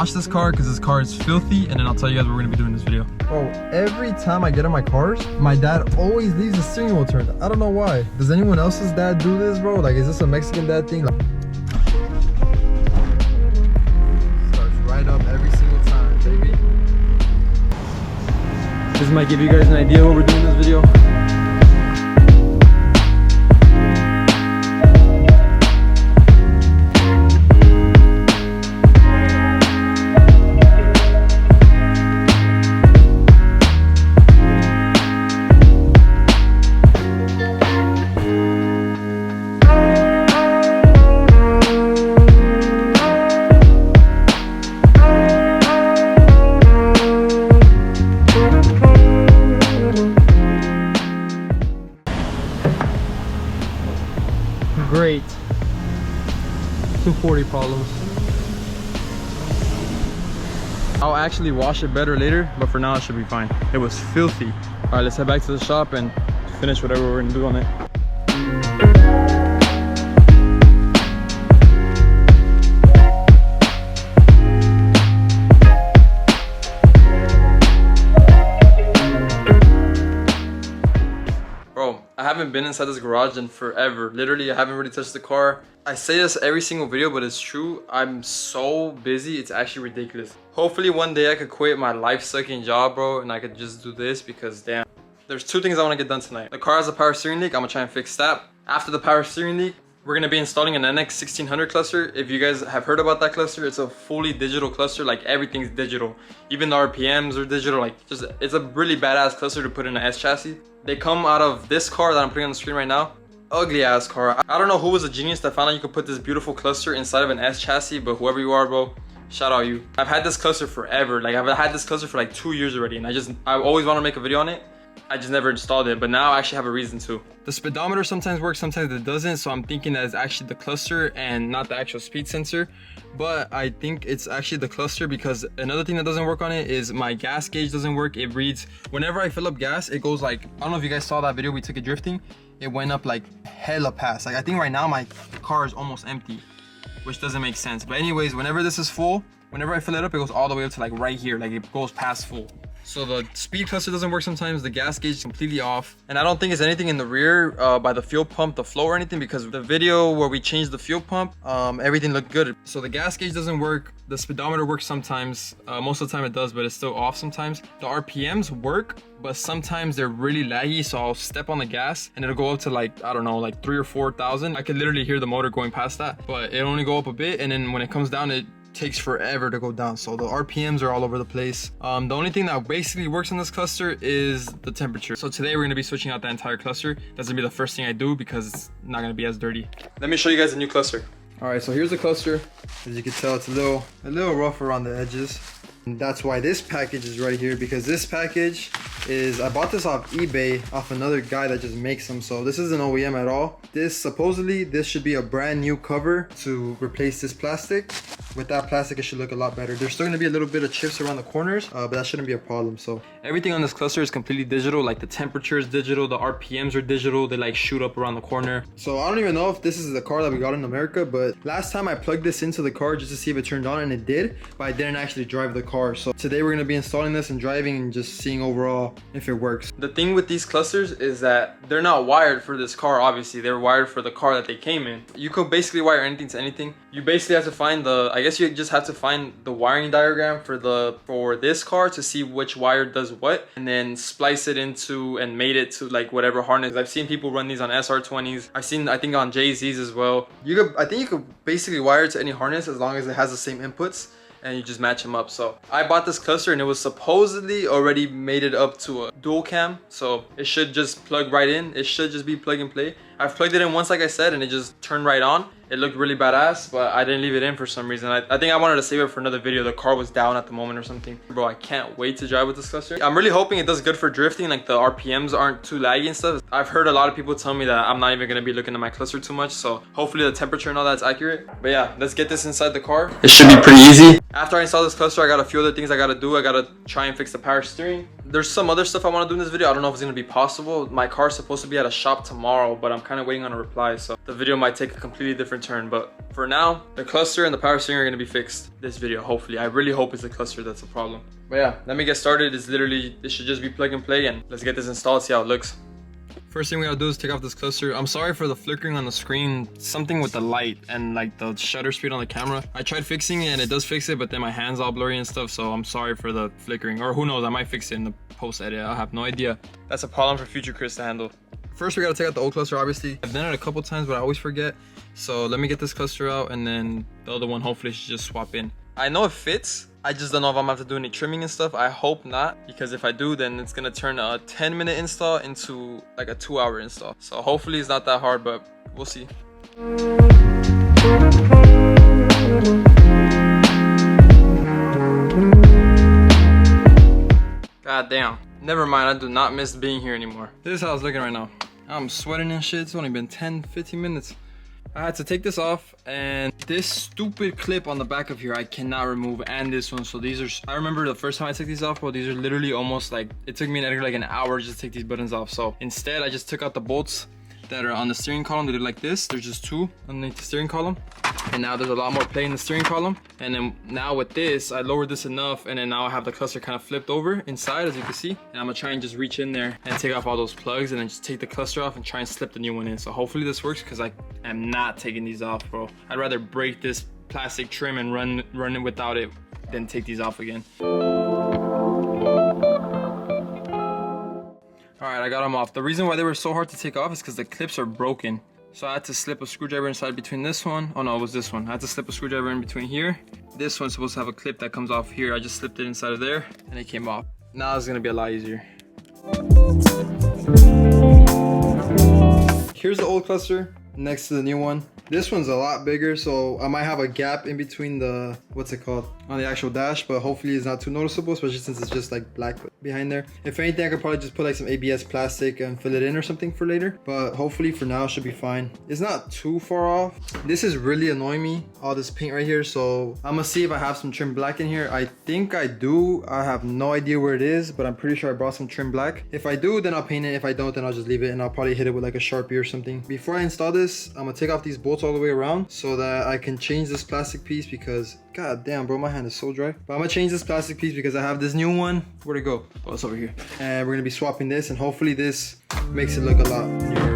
wash this car because this car is filthy, and then I'll tell you guys what we're gonna be doing in this video. Bro, every time I get in my cars, my dad always leaves the steering wheel turned. I don't know why. Does anyone else's dad do this, bro? Like, is this a Mexican dad thing? Like, starts right up every single time, baby. This might give you guys an idea what we're doing in this video. Great. 240 problems. I'll actually wash it better later, but for now it should be fine. It was filthy. All right, let's head back to the shop and finish whatever we're gonna do on it. I haven't been inside this garage in forever. Literally, I haven't really touched the car. I say this every single video, but it's true. I'm so busy, it's actually ridiculous. Hopefully one day I could quit my life-sucking job, bro, and I could just do this because damn. There's two things I want to get done tonight. The car has a power steering leak. I'm gonna try and fix that. After the power steering leak, we're gonna be installing an NX 1600 cluster. If you guys have heard about that cluster, it's a fully digital cluster. Like, everything's digital. Even the RPMs are digital. Like, just, it's a really badass cluster to put in an S chassis. They come out of this car that I'm putting on the screen right now. Ugly ass car. I don't know who was a genius that found out you could put this beautiful cluster inside of an S chassis, but whoever you are, bro, shout out you. I've had this cluster forever. Like, I've had this cluster for like 2 years already, and I always want to make a video on it. I just never installed it, but now I actually have a reason to. The speedometer sometimes works, sometimes it doesn't, so I'm thinking that it's actually the cluster and not the actual speed sensor. But I think it's actually the cluster, because another thing that doesn't work on it is my gas gauge doesn't work. It reads, whenever I fill up gas, it goes like, I don't know if you guys saw that video we took it drifting. It went up like hella fast. Like, I think right now my car is almost empty, which doesn't make sense. But anyways, whenever this is full, whenever I fill it up, it goes all the way up to like right here. Like, it goes past full. So the speed cluster doesn't work sometimes, the gas gauge is completely off. And I don't think it's anything in the rear by the fuel pump, the flow or anything, because the video where we changed the fuel pump, everything looked good. So the gas gauge doesn't work, the speedometer works sometimes, most of the time it does, but it's still off sometimes. The RPMs work, but sometimes they're really laggy, so I'll step on the gas and it'll go up to like, I don't know, like 3,000 or 4,000. I could literally hear the motor going past that, but it only go up a bit, and then when it comes down, it takes forever to go down. So the RPMs are all over the place. The only thing that basically works in this cluster is the temperature. So today we're gonna be switching out the entire cluster. That's gonna be the first thing I do because it's not gonna be as dirty. Let me show you guys the new cluster. All right, so here's the cluster. As you can tell, it's a little rough around the edges. And that's why this package is right here, because this package is, I bought this off eBay off another guy that just makes them. So this isn't OEM at all. This, supposedly, this should be a brand new cover to replace this plastic. With that plastic, it should look a lot better. There's still gonna be a little bit of chips around the corners, but that shouldn't be a problem. So everything on this cluster is completely digital. Like, the temperature is digital, the RPMs are digital. They like shoot up around the corner. So I don't even know if this is the car that we got in America, but last time I plugged this into the car just to see if it turned on, and it did, but I didn't actually drive the car. So today we're gonna be installing this and driving and just seeing overall if it works. The thing with these clusters is that they're not wired for this car. Obviously, they're wired for the car that they came in. You could basically wire anything to anything. You basically have to find I guess you just have to find the wiring diagram for this car to see which wire does what, and then splice it into and mate it to like whatever harness. I've seen people run these on SR20s. I've seen, I think, on JZs as well. I think you could basically wire it to any harness as long as it has the same inputs, and you just match them up. So I bought this cluster and it was supposedly already mated up to a dual cam, so it should just plug right in. It should just be plug and play. I've plugged it in once, like I said, and it just turned right on. It looked really badass, but I didn't leave it in for some reason. I think I wanted to save it for another video. The car was down at the moment or something. Bro, I can't wait to drive with this cluster. I'm really hoping it does good for drifting, like the RPMs aren't too laggy and stuff. I've heard a lot of people tell me that I'm not even gonna be looking at my cluster too much, so hopefully the temperature and all that's accurate. But yeah, let's get this inside the car. It should be pretty easy. After I install this cluster, I got a few other things I gotta do. I gotta try and fix the power steering. There's some other stuff I want to do in this video. I don't know if it's going to be possible. My car's supposed to be at a shop tomorrow, but I'm kind of waiting on a reply, so the video might take a completely different turn. But for now, the cluster and the power steering are going to be fixed this video, hopefully. I really hope it's the cluster that's a problem. But yeah, let me get started. It's literally, this should just be plug and play, and let's get this installed, see how it looks. First thing we gotta do is take off this cluster. I'm sorry for the flickering on the screen. Something with the light and like the shutter speed on the camera. I tried fixing it and it does fix it, but then my hand's all blurry and stuff, so I'm sorry for the flickering. Or who knows, I might fix it in the post edit. I have no idea. That's a problem for future Chris to handle. First we gotta take out the old cluster, obviously. I've done it a couple times, but I always forget. So let me get this cluster out, and then the other one hopefully should just swap in. I know it fits. I just don't know if I'm gonna have to do any trimming and stuff. I hope not, because if I do, then it's gonna turn a 10-minute install into like a 2-hour install. So hopefully it's not that hard, but we'll see. God damn. Never mind, I do not miss being here anymore. This is how it's looking right now. I'm sweating and shit. It's only been 10-15 minutes. I had to take this off, and this stupid clip on the back of here I cannot remove, and this one. So these are, I remember the first time I took these off, bro, these are literally almost like, it took me like an hour just to take these buttons off. So instead I just took out the bolts that are on the steering column. They look like this. There's just 2 underneath the steering column, and now there's a lot more play in the steering column. And then now with this, I lowered this enough, and then now I have the cluster kind of flipped over inside, as you can see. And I'm gonna try and just reach in there and take off all those plugs, and then just take the cluster off and try and slip the new one in. So hopefully this works, because I am not taking these off, bro. I'd rather break this plastic trim and run it without it than take these off again. All right, I got them off. The reason why they were so hard to take off is because the clips are broken. So I had to slip a screwdriver inside between this one. Oh no, it was this one. I had to slip a screwdriver in between here. This one's supposed to have a clip that comes off here. I just slipped it inside of there, and it came off. Now it's gonna be a lot easier. Here's the old cluster next to the new one. This one's a lot bigger, so I might have a gap in between the, what's it called, on the actual dash, but hopefully it's not too noticeable, especially since it's just like black behind there. If anything, I could probably just put like some ABS plastic and fill it in or something for later, but hopefully for now it should be fine. It's not too far off. This is really annoying me, all this paint right here, so I'm gonna see if I have some trim black in here. I think I do. I have no idea where it is, but I'm pretty sure I brought some trim black. If I do, then I'll paint it. If I don't, then I'll just leave it, and I'll probably hit it with like a Sharpie or something. Before I install this, I'm gonna take off these bolts all the way around so that I can change this plastic piece, because god damn, bro, my hand is so dry. But I'm gonna change this plastic piece because I have this new one. Where'd it go? Oh, it's over here. And we're gonna be swapping this, and hopefully this makes it look a lot newer.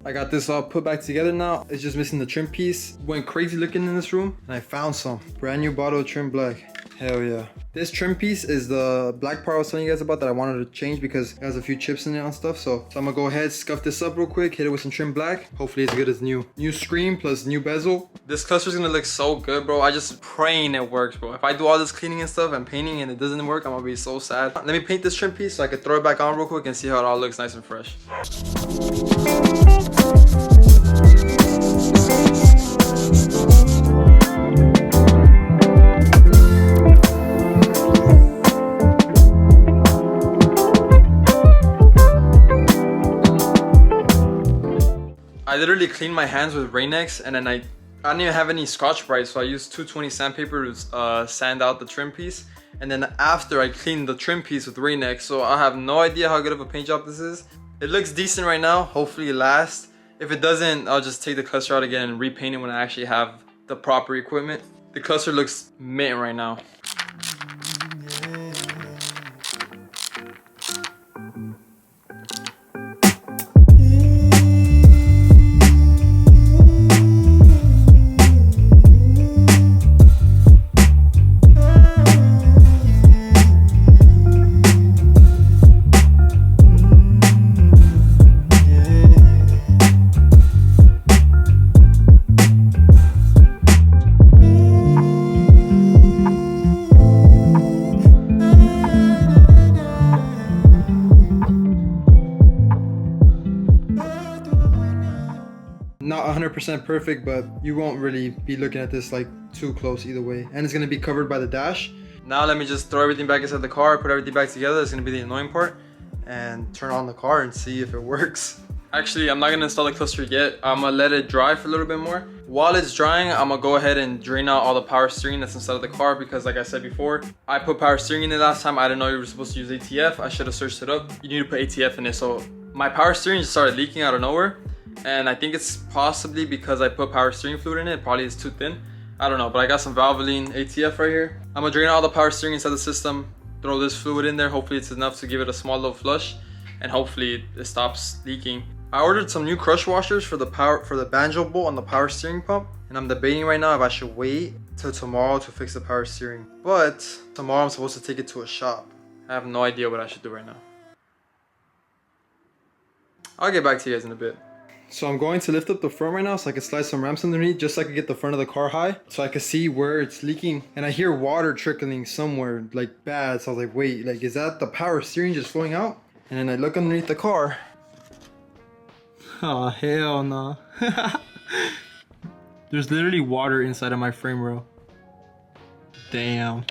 I got this all put back together now. It's just missing the trim piece. Went crazy looking in this room, and I found some brand new bottle of trim black. Hell yeah. This trim piece is the black part I was telling you guys about that I wanted to change because it has a few chips in it and stuff. So I'm gonna go ahead, scuff this up real quick, hit it with some trim black. Hopefully it's good as new. New screen plus new bezel. This cluster's gonna look so good, bro. I just praying it works, bro. If I do all this cleaning and stuff and painting and it doesn't work, I'm gonna be so sad. Let me paint this trim piece so I can throw it back on real quick and see how it all looks nice and fresh. I literally cleaned my hands with Rain-X, and then I don't even have any Scotch-Brite, so I used 220 sandpaper to sand out the trim piece. And then after, I cleaned the trim piece with Rain-X, so I have no idea how good of a paint job this is. It looks decent right now. Hopefully it lasts. If it doesn't, I'll just take the cluster out again and repaint it when I actually have the proper equipment. The cluster looks mint right now. 100% perfect, but you won't really be looking at this like too close either way. And it's gonna be covered by the dash. Now let me just throw everything back inside the car, put everything back together. It's gonna be the annoying part, and turn on the car and see if it works. Actually, I'm not gonna install the cluster yet. I'm gonna let it dry for a little bit more. While it's drying, I'm gonna go ahead and drain out all the power steering that's inside of the car, because like I said before, I put power steering in it last time. I didn't know you were supposed to use ATF. I should have searched it up. You need to put ATF in it. So my power steering just started leaking out of nowhere. And I think it's possibly because I put power steering fluid in it. It probably is too thin. I don't know, but I got some Valvoline ATF right here. I'm gonna drain out all the power steering inside the system, throw this fluid in there. Hopefully it's enough to give it a small little flush, and hopefully it stops leaking. I ordered some new crush washers for the banjo bolt on the power steering pump, and I'm debating right now if I should wait till tomorrow to fix the power steering. But tomorrow I'm supposed to take it to a shop. I have no idea what I should do right now. I'll get back to you guys in a bit. So I'm going to lift up the front right now so I can slide some ramps underneath, just so I can get the front of the car high, so I can see where it's leaking. And I hear water trickling somewhere like bad, so I was like, wait, like is that the power steering just flowing out? And then I look underneath the car. Oh hell no. There's literally water inside of my frame rail. Damn.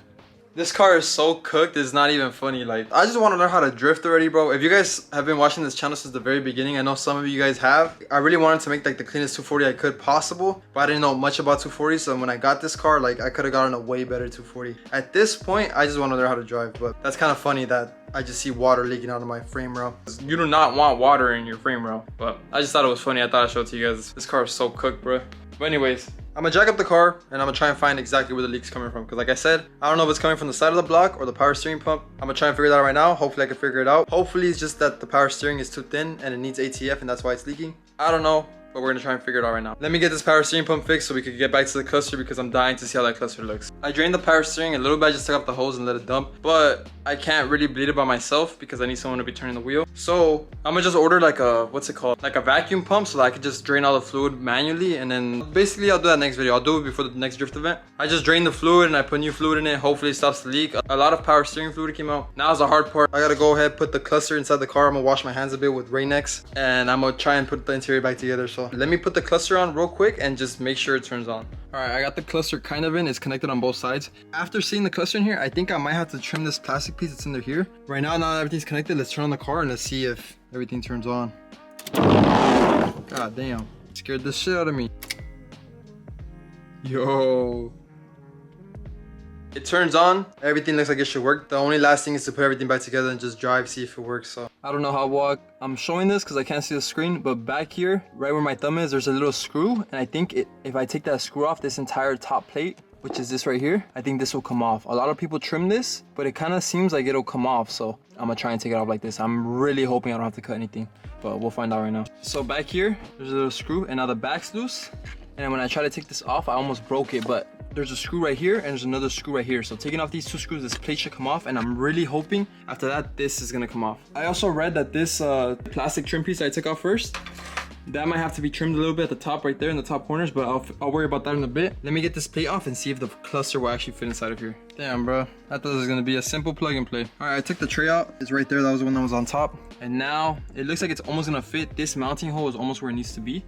This car is so cooked, it's not even funny. Like, I just want to learn how to drift already, bro. If you guys have been watching this channel since the very beginning, I know some of you guys have. I really wanted to make like the cleanest 240 I could possible, but I didn't know much about 240. So when I got this car, like I could have gotten a way better 240. At this point, I just want to learn how to drive, but that's kind of funny that I just see water leaking out of my frame rail. You do not want water in your frame rail, but I just thought it was funny. I thought I'd show it to you guys. This car is so cooked, bro. But anyways, I'm gonna jack up the car and I'm gonna try and find exactly where the leak's coming from. Because like I said, I don't know if it's coming from the side of the block or the power steering pump. I'm gonna try and figure that out right now. Hopefully I can figure it out. Hopefully it's just that the power steering is too thin and it needs ATF and that's why it's leaking. I don't know, but we're gonna try and figure it out right now. Let me get this power steering pump fixed so we can get back to the cluster, because I'm dying to see how that cluster looks. I drained the power steering a little bit. I just took out the hose and let it dump, but I can't really bleed it by myself because I need someone to be turning the wheel. So I'm gonna just order like a, what's it called? Like a vacuum pump, so that I can just drain all the fluid manually. And then basically I'll do that next video. I'll do it before the next drift event. I just drained the fluid and I put new fluid in it. Hopefully it stops the leak. A lot of power steering fluid came out. Now's the hard part. I gotta go ahead, put the cluster inside the car. I'm gonna wash my hands a bit with Rain-X and I'm gonna try and put the interior back together. So let me put the cluster on real quick and just make sure it turns on. All right, I got the cluster kind of in. It's connected on both sides. After seeing the cluster in here, I think I might have to trim this plastic piece that's in there here. Right now that everything's connected, let's turn on the car and let's see if everything turns on. God damn, it scared the shit out of me. Yo. It turns on, everything looks like it should work. The only last thing is to put everything back together and just drive, see if it works. So I don't know how I'm showing this because I can't see the screen, but back here, right where my thumb is, there's a little screw. And I think if I take that screw off, this entire top plate, which is this right here, I think this will come off. A lot of people trim this, but it kind of seems like it'll come off. So I'm gonna try and take it off like this. I'm really hoping I don't have to cut anything, but we'll find out right now. So back here, there's a little screw and now the back's loose. And when I try to take this off, I almost broke it, but there's a screw right here and there's another screw right here. So taking off these two screws, this plate should come off, and I'm really hoping after that, this is gonna come off. I also read that this plastic trim piece I took off first, that might have to be trimmed a little bit at the top right there in the top corners, but I'll worry about that in a bit. Let me get this plate off and see if the cluster will actually fit inside of here. Damn, bro. I thought this was gonna be a simple plug and play. All right, I took the tray out. It's right there. That was the one that was on top. And now it looks like it's almost gonna fit. This mounting hole is almost where it needs to be.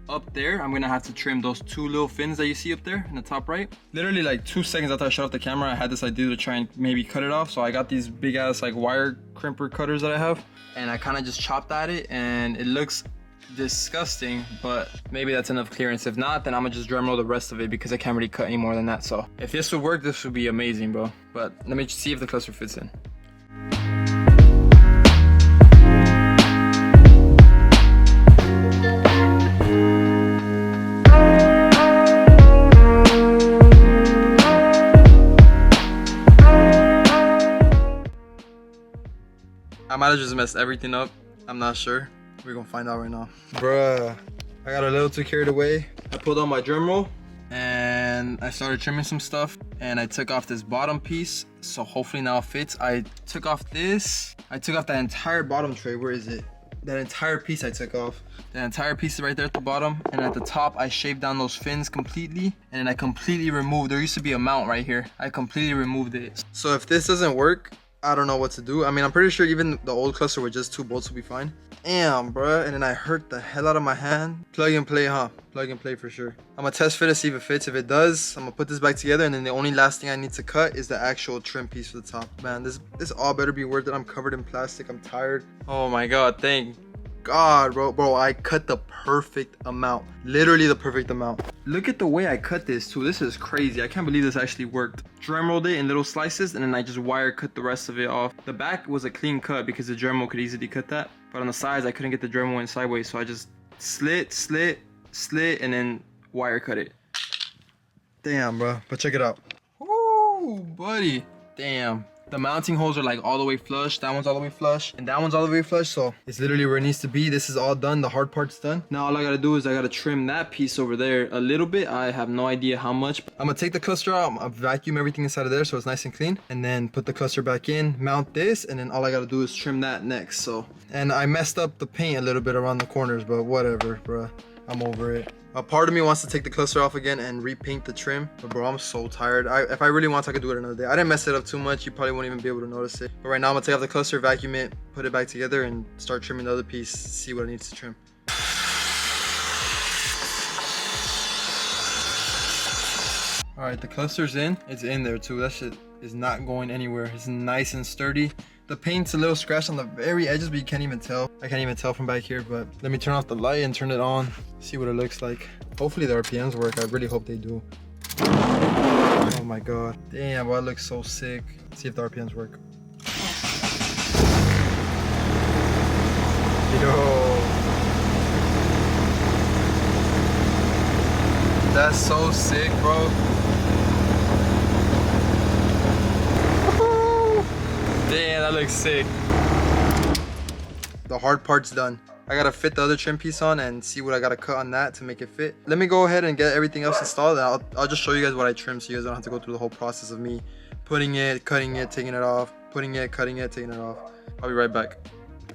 Up there, I'm gonna have to trim those two little fins that you see up there in the top right. Literally like 2 seconds after I shut off the camera, I had this idea to try and maybe cut it off. So I got these big ass like wire crimper cutters that I have, and I kind of just chopped at it, and it looks disgusting, but maybe that's enough clearance. If not, then I'm gonna just drum roll the rest of it because I can't really cut any more than that. So if this would work, this would be amazing, bro. But let me see if the cluster fits in. I might have just messed everything up. I'm not sure. We're gonna find out right now. Bruh, I got a little too carried away. I pulled out my drum roll and I started trimming some stuff, and I took off this bottom piece. So hopefully now it fits. I took off this. I took off that entire bottom tray. Where is it? That entire piece I took off. That entire piece is right there at the bottom. And at the top, I shaved down those fins completely. And then I completely removed, there used to be a mount right here. I completely removed it. So if this doesn't work, I don't know what to do. I mean, I'm pretty sure even the old cluster with just 2 bolts will be fine. Damn, bruh. And then I hurt the hell out of my hand. Plug and play, huh? Plug and play for sure. I'm gonna test fit to see if it fits. If it does, I'm gonna put this back together, and then the only last thing I need to cut is the actual trim piece for the top. Man, this all better be worth it. I'm covered in plastic. I'm tired. Oh my god, thank God, bro, I cut the perfect amount. Literally the perfect amount. Look at the way I cut this too. This is crazy. I can't believe this actually worked. Dremelled it in little slices, and then I just wire cut the rest of it off. The back was a clean cut because the Dremel could easily cut that. But on the sides, I couldn't get the Dremel in sideways, so I just slit, and then wire cut it. Damn, bro. But check it out. Woo, buddy. Damn. The mounting holes are like all the way flush. That one's all the way flush, and that one's all the way flush. So it's literally where it needs to be. This is all done. The hard part's done. Now all I gotta do is I gotta trim that piece over there a little bit. I have no idea how much. I'm gonna take the cluster out. I'll vacuum everything inside of there so it's nice and clean, and then put the cluster back in, mount this, and then all I gotta do is trim that next. So, and I messed up the paint a little bit around the corners, but whatever, bro. I'm over it. A part of me wants to take the cluster off again and repaint the trim, but bro, I'm so tired. If I really want to, I could do it another day. I didn't mess it up too much. You probably won't even be able to notice it. But right now, I'm gonna take off the cluster, vacuum it, put it back together, and start trimming the other piece, see what it needs to trim. All right, the cluster's in. It's in there too. That shit is not going anywhere. It's nice and sturdy. The paint's a little scratched on the very edges, but you can't even tell. I can't even tell from back here, but let me turn off the light and turn it on. See what it looks like. Hopefully the RPMs work. I really hope they do. Oh my god. Damn, boy, it looks so sick. Let's see if the RPMs work. Yo. That's so sick, bro. Damn, that looks sick. The hard part's done. I gotta fit the other trim piece on and see what I gotta cut on that to make it fit. Let me go ahead and get everything else installed, and I'll just show you guys what I trimmed so you guys don't have to go through the whole process of me putting it, cutting it, taking it off, putting it, cutting it, taking it off. I'll be right back.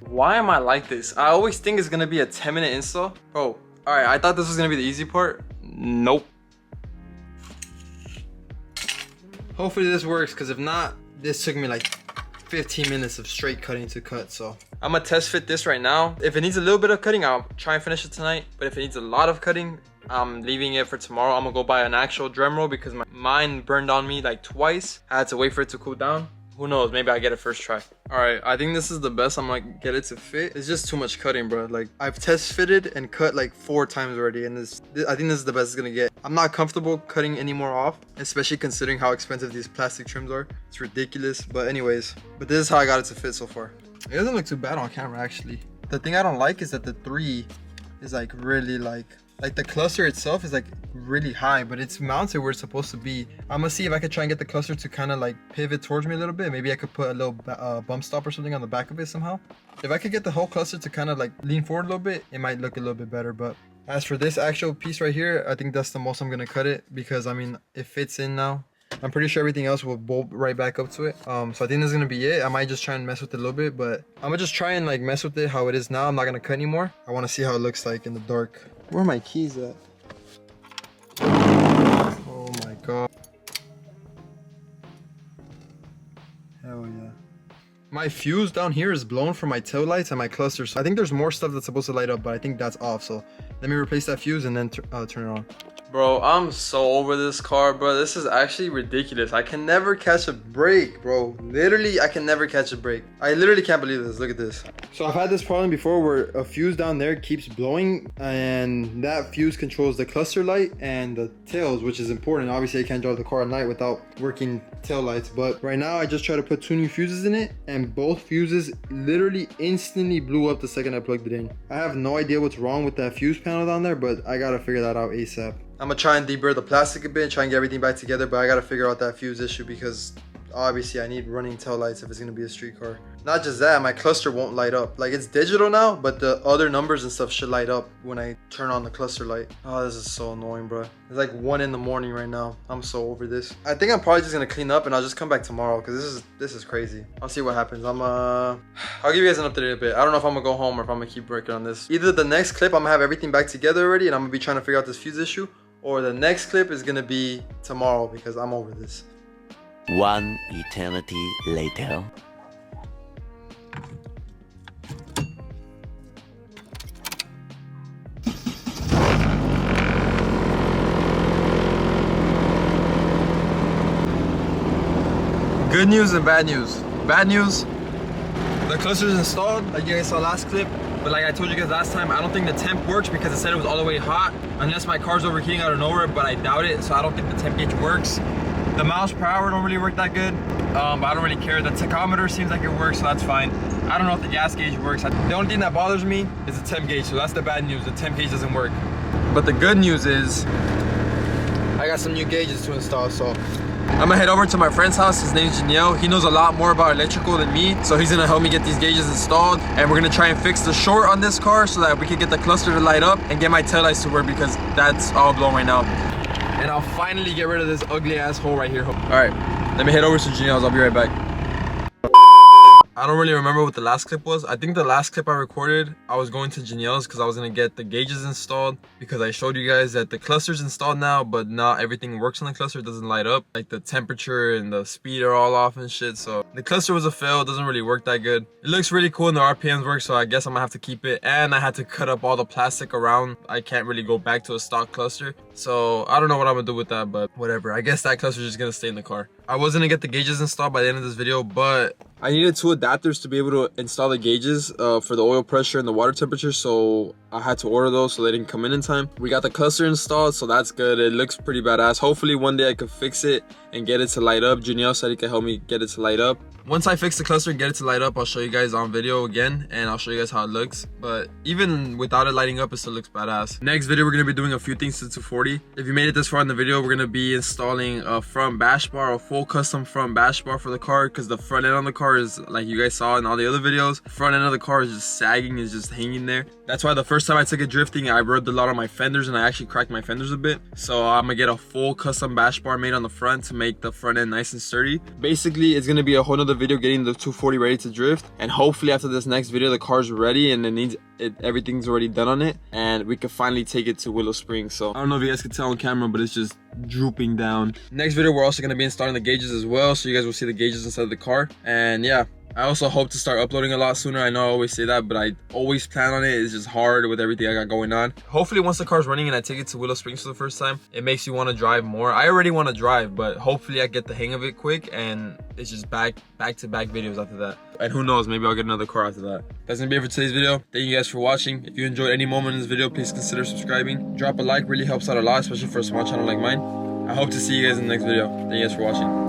Why am I like this? I always think it's gonna be a 10-minute install. Bro, alright, I thought this was gonna be the easy part. Nope. Hopefully this works, because if not, this took me like 15 minutes of straight cutting to cut. So I'm gonna test fit this right now. If it needs a little bit of cutting, I'll try and finish it tonight. But if it needs a lot of cutting, I'm leaving it for tomorrow. I'm gonna go buy an actual Dremel because mine burned on me like twice. I had to wait for it to cool down. Who knows, maybe I get it first try. All right, I think this is the best I'm gonna get it to fit. It's just too much cutting, bro. Like, I've test fitted and cut like 4 times already, and I think this is the best it's gonna get. I'm not comfortable cutting any more off, especially considering how expensive these plastic trims are. It's ridiculous, but anyways, but this is how I got it to fit so far. It doesn't look too bad on camera, actually. The thing I don't like is that the 3 is like really like the cluster itself is like really high, but it's mounted where it's supposed to be. I'm gonna see if I could try and get the cluster to kind of like pivot towards me a little bit. Maybe I could put a little bump stop or something on the back of it somehow. If I could get the whole cluster to kind of like lean forward a little bit, it might look a little bit better. But as for this actual piece right here, I think that's the most I'm gonna cut it, because I mean, it fits in now. I'm pretty sure everything else will bolt right back up to it. So I think this is gonna be it. I might just try and mess with it a little bit, but I'm gonna just try and like mess with it how it is now. I'm not gonna cut anymore. I want to see how it looks like in the dark. Where are my keys at? Oh my god. Hell yeah. My fuse down here is blown from my tail lights and my cluster. So I think there's more stuff that's supposed to light up, but I think that's off. So let me replace that fuse and then turn it on. Bro, I'm so over this car, bro. This is actually ridiculous. I can never catch a break, bro. Literally, I can never catch a break. I literally can't believe this. Look at this. So I've had this problem before where a fuse down there keeps blowing, and that fuse controls the cluster light and the tails, which is important. Obviously, I can't drive the car at night without working tail lights, but right now I just tried to put 2 new fuses in it, and both fuses literally instantly blew up the second I plugged it in. I have no idea what's wrong with that fuse panel down there, but I gotta figure that out ASAP. I'm gonna try and deburr the plastic a bit and try and get everything back together, but I gotta figure out that fuse issue because obviously I need running tail lights if it's gonna be a street car. Not just that, my cluster won't light up. Like, it's digital now, but the other numbers and stuff should light up when I turn on the cluster light. Oh, this is so annoying, bro. It's like 1 in the morning right now. I'm so over this. I think I'm probably just gonna clean up and I'll just come back tomorrow because this is crazy. I'll see what happens. I'll give you guys an update in a bit. I don't know if I'm gonna go home or if I'm gonna keep working on this. Either the next clip I'm gonna have everything back together already and I'm gonna be trying to figure out this fuse issue, or the next clip is gonna be tomorrow because I'm over this. 1 eternity later. Good news and bad news. Bad news, the cluster is installed, like you guys saw last clip. But like I told you guys last time, I don't think the temp works because it said it was all the way hot. Unless my car's overheating out of nowhere, but I doubt it. So I don't think the temp gauge works. The miles per hour don't really work that good. But I don't really care. The tachometer seems like it works, so that's fine. I don't know if the gas gauge works. The only thing that bothers me is the temp gauge. So that's the bad news. The temp gauge doesn't work. But the good news is I got some new gauges to install. So I'm gonna head over to my friend's house. His name's Janelle. He knows a lot more about electrical than me, so he's gonna help me get these gauges installed, and we're gonna try and fix the short on this car so that we can get the cluster to light up and get my taillights to work, because that's all blown right now. And I'll finally get rid of this ugly ass hole right here. All right, let me head over to Janelle's. I'll be right back. I don't really remember what the last clip was. I think the last clip I recorded, I was going to Janelle's because I was gonna get the gauges installed, because I showed you guys that the cluster's installed now, but not everything works on the cluster. It doesn't light up. Like the temperature and the speed are all off and shit. So the cluster was a fail. It doesn't really work that good. It looks really cool and the RPMs work, so I guess I'm gonna have to keep it. And I had to cut up all the plastic around. I can't really go back to a stock cluster. So I don't know what I'm gonna do with that, but whatever. I guess that cluster's just gonna stay in the car. I was gonna get the gauges installed by the end of this video, but I needed 2 adapters to be able to install the gauges for the oil pressure and the water temperature, so I had to order those so they didn't come in time. We got the cluster installed, so that's good. It looks pretty badass. Hopefully one day I could fix it and get it to light up. Janelle said he could help me get it to light up. Once I fix the cluster and get it to light up, I'll show you guys on video again, and I'll show you guys how it looks. But even without it lighting up, it still looks badass. Next video, we're gonna be doing a few things to 240. If you made it this far in the video, we're gonna be installing a front bash bar, a full custom front bash bar for the car, because the front end on the car is, like you guys saw in all the other videos, the front end of the car is just sagging, is just hanging there. That's why the first time I took it drifting, I rubbed a lot on my fenders and I actually cracked my fenders a bit. So I'm gonna get a full custom bash bar made on the front to make the front end nice and sturdy. Basically, it's gonna be a whole nother video getting the 240 ready to drift, and hopefully after this next video the car's ready and everything's already done on it, and we can finally take it to Willow Springs. So I don't know if you guys can tell on camera, but it's just drooping down. Next video, we're also gonna be installing the gauges as well, so you guys will see the gauges inside of the car. And yeah, I also hope to start uploading a lot sooner. I know I always say that, but I always plan on it. It's just hard with everything I got going on. Hopefully once the car's running and I take it to Willow Springs for the first time, it makes you want to drive more. I already want to drive, but hopefully I get the hang of it quick, and it's just back-to-back videos after that. And who knows, maybe I'll get another car after that. That's gonna be it for today's video. Thank you guys for watching. If you enjoyed any moment in this video, please consider subscribing. Drop a like, really helps out a lot, especially for a small channel like mine. I hope to see you guys in the next video. Thank you guys for watching.